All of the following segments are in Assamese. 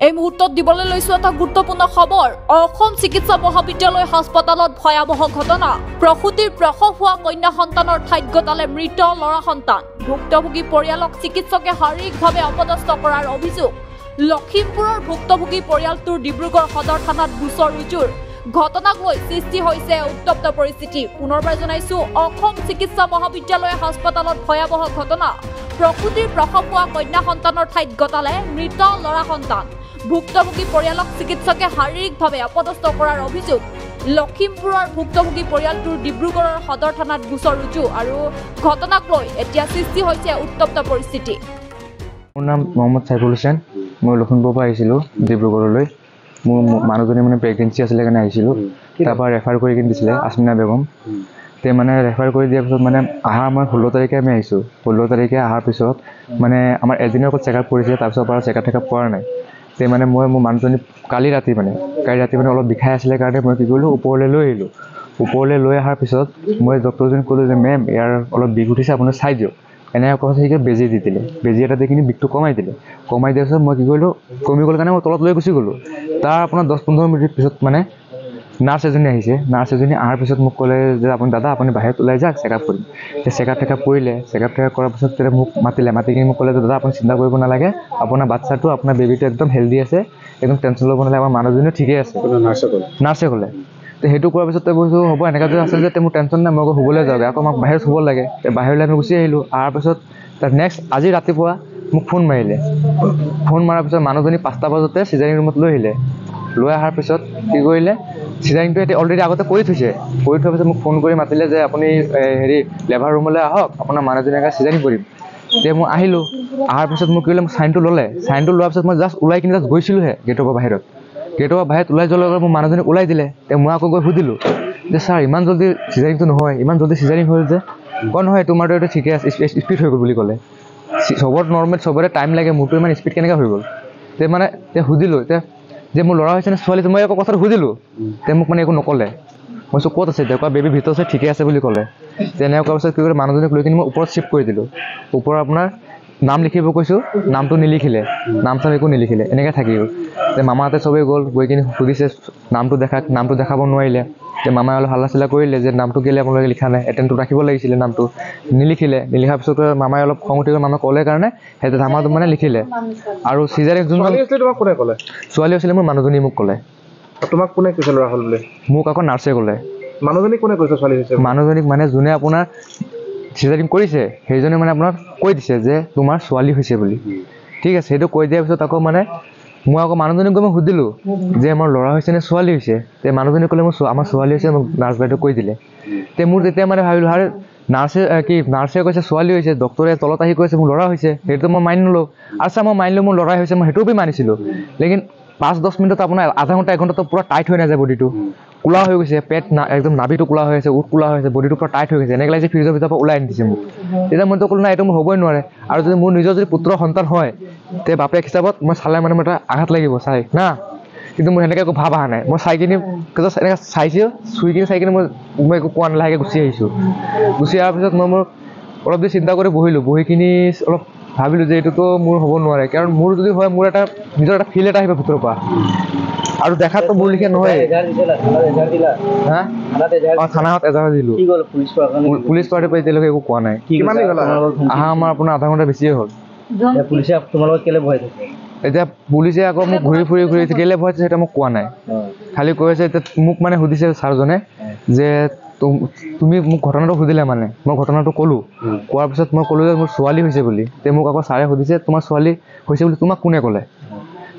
এই মুহূৰ্তত দিবলৈ লৈছো এটা গুৰুত্বপূৰ্ণ খবৰ। অসম চিকিৎসা মহাবিদ্যালয় হাস্পতালত ভয়াৱহ ঘটনা। প্ৰসূতিৰ প্ৰসৱ হোৱা কন্যা সন্তানৰ ঠাইত গতালে মৃত ল'ৰা সন্তান। ভুক্তভোগী পৰিয়ালক চিকিৎসকে শাৰীৰিকভাৱে অপদস্থ কৰাৰ অভিযোগ। লখিমপুৰৰ ভুক্তভোগী পৰিয়ালটোৰ ডিব্ৰুগড় সদৰ থানাত গোচৰ ৰুজুৰ। ঘটনাক লৈ সৃষ্টি হৈছে উত্তপ্ত পৰিস্থিতি। পুনৰবাৰ জনাইছো, অসম চিকিৎসা মহাবিদ্যালয় হাস্পতালত ভয়াৱহ ঘটনা। প্ৰসূতিৰ প্ৰসৱ হোৱা কন্যা সন্তানৰ ঠাইত গতালে মৃত ল'ৰা সন্তান। ভুক্তভোগী পৰিয়ালক চিকিৎসকে শাৰীৰিকভাৱে অপদস্থ কৰাৰ অভিযোগ। লখিমপুৰৰ ভুক্তভোগী পৰিয়ালটোৰ ডিব্ৰুগড়ৰ সদৰ থানাত গোচৰ ৰুজু আৰু ঘটনাক লৈ এতিয়া সৃষ্টি হৈছে উত্তপ্ত পৰিস্থিতি। মোৰ নাম মোহাম্মদ সাইফুল হুছেইন। মই লখিমপুৰৰ পৰা আহিছিলোঁ ডিব্ৰুগড়লৈ। মোৰ মানুহজনী মানে প্ৰেগনেঞ্চি আছিলে কাৰণে আহিছিলোঁ। তাৰপৰা ৰেফাৰ কৰি কিনি দিছিলে আছমিনা বেগম। তে মানে ৰেফাৰ কৰি দিয়াৰ পিছত মানে অহাৰ মই 16 তাৰিখে আমি আহিছোঁ। 16 তাৰিখে অহাৰ পিছত মানে আমাৰ এদিনৰ আগত চেকআপ কৰিছে, তাৰপিছৰ পৰা চেকআপ কৰা নাই। তে মানে মোৰ মানুহজনী কালি ৰাতি মানে অলপ বিষাই আছিলে কাৰণে মই কি কৰিলোঁ, ওপৰলৈ লৈ আহিলোঁ। ওপৰলৈ লৈ অহাৰ পিছত মই ডক্টৰজনীক ক'লোঁ যে মেম ইয়াৰ অলপ বিষ উঠিছে, আপুনি চাই দিয়ক। এনেকৈ কথা শিকে বেজী দি দিলে। বেজী এটা দি কিনি বিষটো কমাই দিলে। কমাই দিয়াৰ পিছত মই কি কৰিলোঁ, কমি গ'ল কাৰণে মই তলত লৈ গুচি গ'লোঁ। তাৰ আপোনাৰ 10-15 মিনিট পিছত মানে নাৰ্ছ এজনী আহিছে। নাৰ্ছ এজনী অহাৰ পিছত মোক ক'লে যে দাদা আপুনি বাহিৰত ওলাই যাওক, চেকআপ কৰিম। চেকআপ কৰিলে। চেকআপ কৰাৰ পিছত তেতিয়া মোক মাতি কিনি মোক ক'লে যে দাদা আপুনি চিন্তা কৰিব নালাগে, আপোনাৰ বাচ্চাটো আপোনাৰ বেবীটো একদম হেল্ডি আছে, একদম টেনশ্যন ল'ব নালাগে, আমাৰ মানুহজনীও ঠিকেই আছে। নাৰ্ছে ক'লে। তো সেইটো কৰাৰ পিছত কৈছোঁ হ'ব, এনেকৈ যদি আছে যে মোৰ টেনশ্যন নাই, মই আকৌ শুবলৈ যাওঁগৈ, আকৌ আমাক বাহিৰত শুব লাগে। বাহিৰলৈ আমি গুচি আহিলোঁ। অহাৰ পিছত তাৰ নেক্সট আজি ৰাতিপুৱা মোক ফোন মাৰিলে। ফোন মৰাৰ পিছত মানুহজনী 5টা বজাতে চিজাৰিং ৰুমত লৈ আহিলে। লৈ অহাৰ পিছত কি কৰিলে, চিজাৰিংটো এতিয়া অলৰেডি আগতে কৰি থৈছে। কৰি থোৱাৰ পিছত মোক ফোন কৰি মাতিলে যে আপুনি লেবাৰ ৰুমলৈ আহক, আপোনাৰ মানুহজনীক চিজাৰিং কৰিম। তেতিয়া মই আহিলোঁ। অহাৰ পিছত মোক কি কৰিলে, চাইনটো ল'লে। চাইনটো লোৱাৰ পিছত মই জাষ্ট ওলাই কিনি গৈছিলোঁহে গেটৰ পৰা বাহিৰত। গেটৰ পৰা বাহিৰত ওলাই যোৱাৰ লগত মোৰ মানুহজনীক ওলাই দিলে। মই আকৌ গৈ সুধিলোঁ যে ছাৰ ইমান জল্দি চিজাৰিংটো নহয়, ইমান জল্দি চিজাৰিং হ'ল যে? কয় নহয় তোমাৰতো এইটো ঠিকে আছে, স্পীড হৈ গ'ল বুলি ক'লে। চবত নৰ্মেল, চবৰে টাইম লাগে, মোৰতো ইমান স্পীড কেনেকৈ হৈ গ'ল? তে মানে সুধিলোঁ যে মোৰ ল'ৰা হৈছে নে ছোৱালী? মই আকৌ কথাটো সুধিলোঁ। মোক মানে একো নক'লে। মই কৈছোঁ ক'ত আছে? তেওঁ বেবী ভিতৰত আছে, ঠিকে আছে বুলি ক'লে। তেনেকুৱা কৰাৰ পিছত কি কৰিলে, মানুহজনীক লৈ কিনি মই ওপৰত শ্বিফ্ট কৰি দিলোঁ। ওপৰত আপোনাৰ নাম লিখিব কৈছোঁ, নামটো নিলিখিলে, নাম চাম একো নিলিখিলে, এনেকৈ থাকি গ'ল। মামাহঁতে চবেই গ'ল, গৈ কিনি সুধিছে নামটো দেখাব নোৱাৰিলে। মামাই অলপ হাল্লা চিল্লা কৰিলে যে নামটো কেলৈ আপোনালোকে লিখা নাই, এটেণ্ডটো ৰাখিব লাগিছিলে, নামটো নিলিখাৰ পিছত মামাই অলপ খং উঠি গ'ল। মামাই ক'লে কাৰণে সেইটো ধামাটো মানে লিখিলে। আৰু চিজাৰিং যোনজন কোনে ক'লে ছোৱালী আছিলে, মোৰ মানুহজনী মোক ক'লে। তোমাক কোনে কৈছে ল'ৰা হ'ল বুলি? মোক আকৌ নাৰ্ছে ক'লে। মানুহজনীক কোনে কৈছে ছোৱালী হৈছে? মানুহজনীক মানে যোনে আপোনাৰ চিজাৰিং কৰিছে সেইজনে মানে আপোনাক কৈ দিছে যে তোমাৰ ছোৱালী হৈছে বুলি। ঠিক আছে, সেইটো কৈ দিয়াৰ পিছত আকৌ মানে মই আকৌ মানুহজনীক গৈ মই সুধিলোঁ যে মোৰ ল'ৰা হৈছে নে ছোৱালী হৈছে? তে মানুহজনী ক'লে আমাৰ ছোৱালী হৈছে, মোক নাৰ্ছ বাইদেউ কৈ দিলে। তে মোৰ তেতিয়া মানে ভাবিলোঁ আৰে নাৰ্ছে কৈছে ছোৱালী হৈছে, ডক্টৰে তলত আহি কৈছে মোৰ ল'ৰা হৈছে, সেইটো মই মানি নলোঁ। আচ্ছা মই মানিলোঁ মোৰ ল'ৰাই হৈছে, মই সেইটোও মানিছিলোঁ। লেকিন 5-10 মিনিটত আপোনাৰ আধা ঘণ্টা 1 ঘণ্টাতো পূৰা টাইট হৈ নাযায়, বডিটো কোলা হৈ গৈছে, পেট একদম নাভিটো কোলা হৈ আছে, উঠ কোলা হৈ আছে, বডিটো পূৰা টাইট হৈ গৈছে, এনেকৈ লাগিছে ফ্ৰিজৰ ভিতৰৰ পৰা ওলাই আনি দিছে মোক। তেতিয়া মইতো ক'লোঁ নাই, এইটো মোৰ হ'বই নোৱাৰে। আৰু যদি মোৰ নিজৰ যদি পুত্ৰ সন্তান হয়, তে বাপেক হিচাপত মই চালে মানে মোৰ এটা আঘাত লাগিব চাই না। কিন্তু মোৰ সেনেকৈ একো ভাৱ অহা নাই। মই চাই কিনি এনেকৈ চাইছোঁ, চুই কিনি চাই কিনি মই একো কোৱা নাই, লাহেকৈ গুচি আহিছোঁ। গুচি অহাৰ পিছত মই অলপ দেৰি চিন্তা কৰি বহিলোঁ। বহি কিনি অলপ ভাবিলোঁ যে এইটোতো মোৰ হ'ব নোৱাৰে, কাৰণ মোৰ যদি হয় মোৰ এটা নিজৰ এটা ফিল এটা আহিব ভিতৰৰ পৰা। আৰু দেখাততো মোৰ লিখীয়া নহয়। থানাত এজাহাৰ দিলোঁ। পুলিচ পাৰ্টিৰ পৰা এতিয়ালৈকে একো কোৱা নাই। আহা আমাৰ আপোনাৰ আধা ঘণ্টা বেছিয়ে হ'ল। পুলিচে তোমালোকক কেলৈ ভয় থাকে? এতিয়া পুলিচে আকৌ মোক ঘূৰি ফুৰি কেলৈ ভয় আছে সেইটো মোক কোৱা নাই। খালি কৈ আছে, এতিয়া মোক মানে সুধিছে ছাৰজনে যে তুমি মোক ঘটনাটো সুধিলে, মানে মই ঘটনাটো ক'লোঁ। কোৱাৰ পিছত মই ক'লোঁ যে মোৰ ছোৱালী হৈছে বুলি। তে মোক আকৌ ছাৰে সুধিছে তোমাৰ ছোৱালী হৈছে বুলি তোমাক কোনে ক'লে?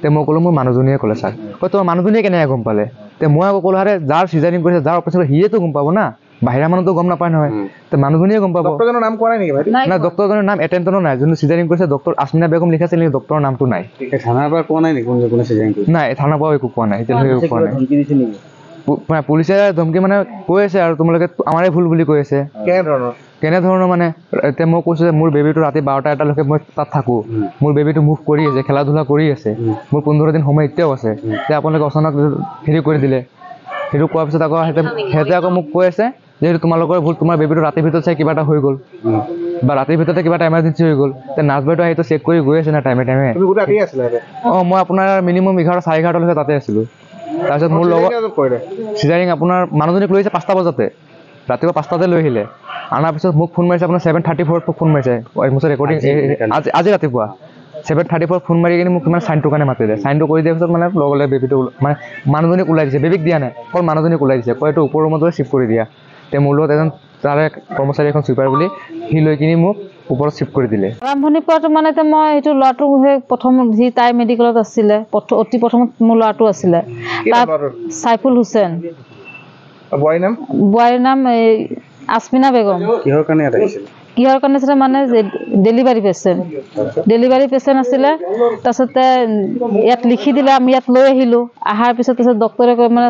তে মই ক'লোঁ মোৰ মানুহজনীয়ে ক'লে। ছাৰ তোমাৰ মানুহজনীয়ে কেনেকৈ গম পালে? তে মই আকৌ ক'লোঁ আৰে যাৰ চিজাৰিং কৰিছে, যাৰ অপাৰেশ্যন সিয়েতো গম পাব না, বাহিৰা মানুহতো গম নাপায় নহয়। তে মানুহজনীয়ে গম পাব। ডক্টৰজনৰ নাম কোৱা নাই নেকি ভাই? নাই, ডক্টৰজনৰ নাম এটেণ্ডৰো নাই। যোনটো চিজাৰিং কৰিছে ডক্টৰ আছমিনা বেগম লিখা আছিল, কিন্তু ডক্টৰৰ নামটো নাই। থানাৰ পৰা কোৱা নাই নেকি কোনে চিজাৰিং কৰিছে? নাই, থানাৰ পৰাও একো কোৱা নাই, এতিয়ালৈকে একো কোৱা নাই। ধমকি দিছে নেকি? পুলিচে ধমকি মানে কৈ আছে আৰু তোমালোকে আমাৰে ভুল বুলি কৈ আছে। কেনেধৰণৰ মানে এতিয়া মই কৈছোঁ যে মোৰ বেবীটো ৰাতি 12টা-1টালৈকে মই তাত থাকোঁ, মোৰ বেবীটো মুভ কৰি আছে, খেলা ধূলা কৰি আছে, মোৰ 15 দিন সময় এতিয়াও আছে। এতিয়া আপোনালোকে অচানক হেৰি কৰি দিলে। সেইটো কোৱাৰ পিছত আকৌ সিহঁতে আকৌ মোক কৈ আছে যে সেইটো তোমালোকৰ ভুল, তোমাৰ বেবীটো ৰাতিৰ ভিতৰত চাই কিবা এটা হৈ গ'ল। বা ৰাতিৰ ভিতৰতে কিবা এটা এমাৰ্জেঞ্চি হৈ গ'ল, তে নাৰ্ছ বাইদেউ আহিটো চেক কৰি গৈ আছে না টাইমে টাইমে। তুমি গোটেই ৰাতি আছিলা ইয়াতে? মই আপোনাৰ মিনিমাম 11 চাৰে 11টালৈকে তাতে আছিলোঁ। তাৰপিছত মোৰ লগত কৰিলে চিজাৰিং আপোনাৰ মানুহজনীক লৈ আহিছে 5টা বজাতে, ৰাতিপুৱা 5টাতে লৈ আহিলে। অনাৰ পিছত মোক ফোন মাৰিছে আপোনাৰ 7:34 ফোন মাৰিছে, মোৰ ৰেকৰ্ডিং আজি ৰাতিপুৱা 7:34 ফোন মাৰি কিনে মোক মানে চাইনটোৰ কাৰণে মাতিলে। চাইনটো কৰি দিয়াৰ পিছত মানে লগলে বেবীটো মানে মানুহজনীক ওলাই দিছে, বেবীক দিয়া নাই, অকল মানুহজনীক ওলাই দিছে, কয় এইটো ওপৰৰ ৰুমত শ্বিফ্ট কৰি দিয়া। তে মোৰ লগত এজন তাৰে কৰ্মচাৰী এখন ছুইপাৰ বুলি সি লৈ কিনি মোক ওপৰত শ্বিফ্ট কৰি দিলে। আৰম্ভণিৰ পৰাটো মানে মই এইটো ল'ৰাটো প্ৰথম যি তাই মেডিকেলত আছিলে, অতি প্ৰথমত মোৰ ল'ৰাটো আছিলে, তাত চাইফুল হুছেইন। বোৱাৰীৰ নাম আসমিনা বেগম। কিহৰ কাৰণে ইয়াত আহিছিল? কিহৰ কাৰণে আছিলে মানে ডেলিভাৰী পেচেণ্ট আছিলে। তাৰপিছতে ইয়াত লিখি দিলে, আমি ইয়াত লৈ আহিলোঁ। অহাৰ পিছত তাৰপিছত ডক্টৰে মানে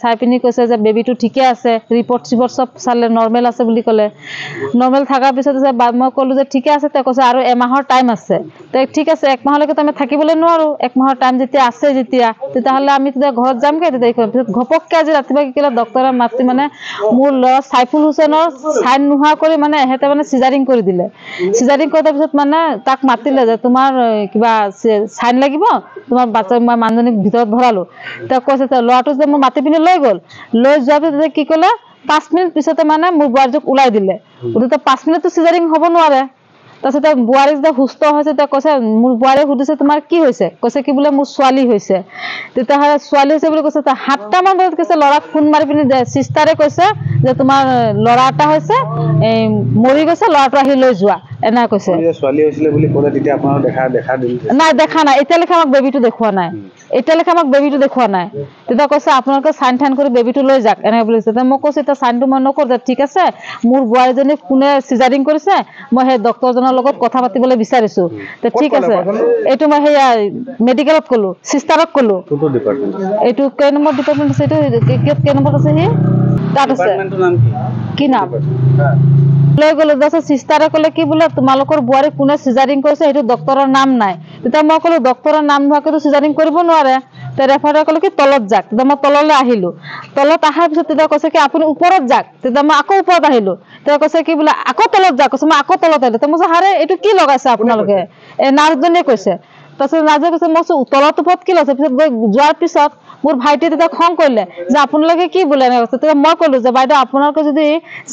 চাই পিনি কৈছে যে বেবীটো ঠিকে আছে, ৰিপৰ্ট চব চালে, নৰ্মেল আছে বুলি ক'লে। নৰ্মেল থকাৰ পিছত মই ক'লোঁ যে ঠিকে আছে, তেওঁ কৈছে আৰু এমাহৰ টাইম আছে। ঠিক আছে, 1 মাহলৈকেতো আমি থাকিবলৈ নোৱাৰোঁ, 1 মাহৰ টাইম যেতিয়া আছে তেতিয়াহ'লে আমি তেতিয়া ঘৰত যামগৈ। পিছত ঘপককৈ আজি ৰাতিপুৱা কি কৰিলে, ডক্টৰে মাতি মানে মোৰ ল'ৰা চাইফুল হুছেইনৰ চাইন নোহোৱা কৰি মানে এহেঁতে মানে চিজাৰিং কৰি দিলে। চিজাৰিং কৰাৰ পিছত মানে তাক মাতিলে যে তোমাৰ কিবা চাইন লাগিব, তোমাৰ বাচ্চা মই মানুহজনীক ভিতৰত ভৰালোঁ। তেওঁ কৈছে ল'ৰাটো যে মোৰ মাতি পিনি লৈ গ'ল, লৈ যোৱাৰ পিছত কি ক'লে 5 মিনিট পিছতে মানে মোৰ বোৱাৰীটোক ওলাই দিলে। ওলোতে 5 মিনিটতো চিজাৰিং হ'ব নোৱাৰে। তাৰপিছতে বোৱাৰী যেতিয়া সুস্থ হৈছে, তেওঁ কৈছে, মোৰ বোৱাৰীয়ে সুধিছে তোমাৰ কি হৈছে, কৈছে কি বোলে মোৰ ছোৱালী হৈছে। তেতিয়াহ'লে ছোৱালী হৈছে বুলি কৈছে, 7টামান বজাত কৈছে ল'ৰাক ফোন মাৰি পিনি চিষ্টাৰে কৈছে যে তোমাৰ ল'ৰা এটা হৈছে, মৰি গৈছে, ল'ৰাটো আহি লৈ যোৱা, এনেকৈ কৈছে। ছোৱালী হৈছিলে বুলি ক'লে তেতিয়া আপোনাৰ দেখা নাই, দেখা নাই, এতিয়ালৈকে আমাক বেবীটো দেখুওৱা নাই। তেতিয়া কৈছে আপোনালোকে চাইন ঠাইন কৰি বেবীটো লৈ যাক, এনেকৈ বুলিছে। মই কৈছোঁ এতিয়া চাইনটো মই নকৰোঁ। ঠিক আছে, মোৰ বোৱাৰীজনীক কোনে চিজাৰিং কৰিছে মই সেই ডক্টৰজনৰ লগত কথা পাতিবলৈ বিচাৰিছোঁ। ঠিক আছে, এইটো মই সেয়া মেডিকেলত ক'লোঁ, চিষ্টাৰক ক'লোঁ। এইটো কেই নম্বৰ ডিপাৰ্টমেণ্ট আছে, এইটো কেই নম্বৰত আছে, সি তাত আছে। কি নাম লৈ গ'লো। তাৰপিছত চিষ্টাৰে ক'লে কি বোলে তোমালোকৰ বোৱাৰী কোনে চিজাৰিং কৰিছে সেইটো ডক্টৰৰ নাম নাই। তেতিয়া মই ক'লোঁ ডক্টৰৰ নাম নোহোৱাকৈতো চিজাৰিং কৰিব নোৱাৰে। তেতিয়া ৰেফাৰে ক'লে কি তলত যাক। তেতিয়া মই তললৈ আহিলোঁ। তলত অহাৰ পিছত তেতিয়া কৈছে কি আপুনি ওপৰত যাক। তেতিয়া মই আকৌ ওপৰত আহিলোঁ। তেতিয়া কৈছে কি বোলে আকৌ তলত যাক, কৈছে মই আকৌ তলত আহিলোঁ। মই কৈছোঁ হাৰে এইটো কি লগাইছে আপোনালোকে, নাৰ্ছজনীয়ে কৈছে। তাৰপিছত নাৰ্ছে কৈছে মই তলত ওপৰত কি লৈছে। পিছত গৈ যোৱাৰ পিছত মোৰ ভাইটিয়ে তেতিয়া খং কৰিলে যে আপোনালোকে কি বোলে এনেকৈ কৈছে। তেতিয়া মই ক'লোঁ যে বাইদেউ আপোনালোকে যদি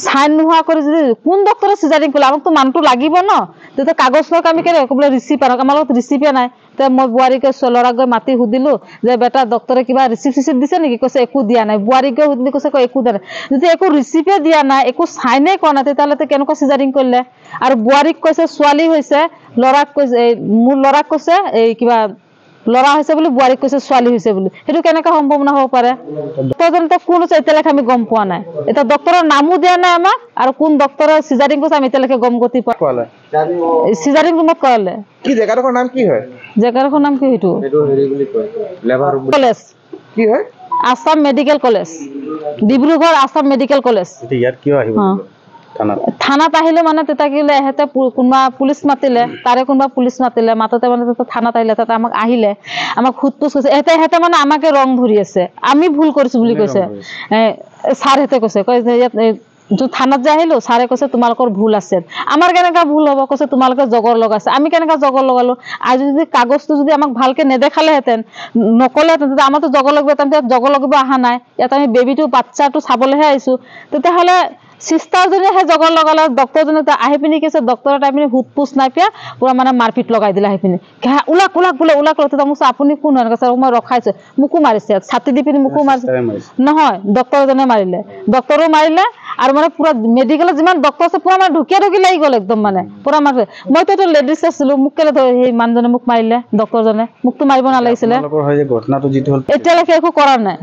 চাইন নোহোৱা কৰি যদি কোন ডক্টৰে চিজাৰিং কৰিলে আমাকতো মানুহটো লাগিব ন, তেতিয়া কাগজ লওক আমি কেনেকৈ বোলে ৰিচিপ্ট আনক, আমাৰ লগত ৰিচিপ্টে নাই। তেতিয়া মই বোৱাৰীকে ল'ৰাক গৈ মাতি সুধিলোঁ যে বেটা ডক্টৰে কিবা ৰিচিপ্ট দিছে নেকি, কৈছে একো দিয়া নাই। বোৱাৰীক গৈ সুধিলোঁ, কৈছে একো দিয়া নাই। যদি একো ৰিচিপ্টে দিয়া নাই, একো চাইনে কৰা নাই, তেতিয়াহ'লে কেনেকুৱা চিজাৰিং কৰিলে। আৰু বোৱাৰীক কৈছে ছোৱালী হৈছে, ল'ৰাক কৈছে মোৰ ল'ৰাক কৈছে কিবা ল'ৰা হৈছে বুলি, বোৱাৰীক কৈছে ছোৱালী হৈছে বুলি। সেইটো কেনেকৈ সম্ভাৱনা হ'ব পাৰে। ডক্টৰজন কোন হৈছে এতিয়ালৈকে আমি গম পোৱা নাই। এতিয়া ডক্টৰৰ নামো দিয়া নাই আমাক, আৰু কোন ডক্টৰে চিজাৰিং কৰিছে আমি এতিয়ালৈকে গম গতি পোৱা নাই। চিজাৰিং ৰুমত কৰালে। কি জেগাডোখৰ নাম কি হয়? জেগাডোখৰ নাম কি সেইটো কলেজ কি হয়? Assam medical college, Dibrugarh Assam medical college. ইয়াত কিয় আহিব থানাত আহিলে মানে তেতিয়া কি বোলে এহেঁতে কোনোবা পুলিচ মাতিলে, তাৰে কোনোবা পুলিচ মাতিলে, মাততে মানে থানাত আহিলে। তাতে আমাক আহিলে, আমাক সোধ-পোছ কৰিছে। এহেঁতে মানে আমাকে ৰং ধৰি আছে, আমি ভুল কৰিছোঁ বুলি কৈছে। ছাৰহেঁতে কৈছে যে ইয়াত থানাত যে আহিলোঁ, ছাৰে কৈছে তোমালোকৰ ভুল আছে। আমাৰ কেনেকুৱা ভুল হ'ব, কৈছে তোমালোকে জগৰ লগাইছে। আমি কেনেকুৱা জগৰ লগালোঁ। আজি যদি কাগজটো যদি আমাক ভালকৈ নেদেখালেহেঁতেন, নক'লেহেঁতেন, তেতিয়া আমাৰতো জগৰ লাগিব, জগৰ লগাব অহা নাই। ইয়াত আমি বেবীটো বাচ্চাটো চাবলৈহে আহিছোঁ। তেতিয়াহ'লে চিষ্টাৰজনীয়েহে জগৰ লগালে। ডক্টৰজনে আহি পিনি কৈছে ডক্টৰে আহি পিনি সোধ-পোছ নাই পোৱা, পূৰা মানে মাৰপিট লগাই দিলে আহি পিনি। ওলাক বোলে ওলাক। তেতিয়া মোক আপুনি কোন হয়, কৈছে মই ৰখাইছোঁ। মোকো মাৰিছে, ছাতি দি পিনি মোকো মাৰিছে। নহয়, ডক্টৰজনে মাৰিলে, ডক্টৰো মাৰিলে। আৰু মানে পুৰা মেডিকেলত যিমান ডক্টৰ আছে পুৰা মানে ঢুকিয়া লাগি গ'ল একদম, মানে পুৰা মাৰিলে। মইতো লেডিজ আছিলোঁ, মোক কেলে সেই মানুহজনে মোক মাৰিলে, ডক্টৰজনে। মোকতো মাৰিব নালাগিছিলে। এতিয়ালৈকে একো কৰা নাই।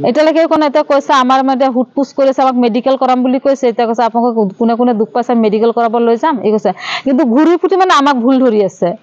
এতিয়া কৈছে আমাৰ মানে সোধ-পোছ কৰিছে, আমাক মেডিকেল কৰাম বুলি কৈছে। এতিয়া কৈছে আপোনালোকক কোনে কোনে দুখ পাইছে মেডিকেল কৰাব লৈ যাম, এই কৈছে। কিন্তু ঘূৰি ফুটি মানে আমাক ভুল ধৰি আছে।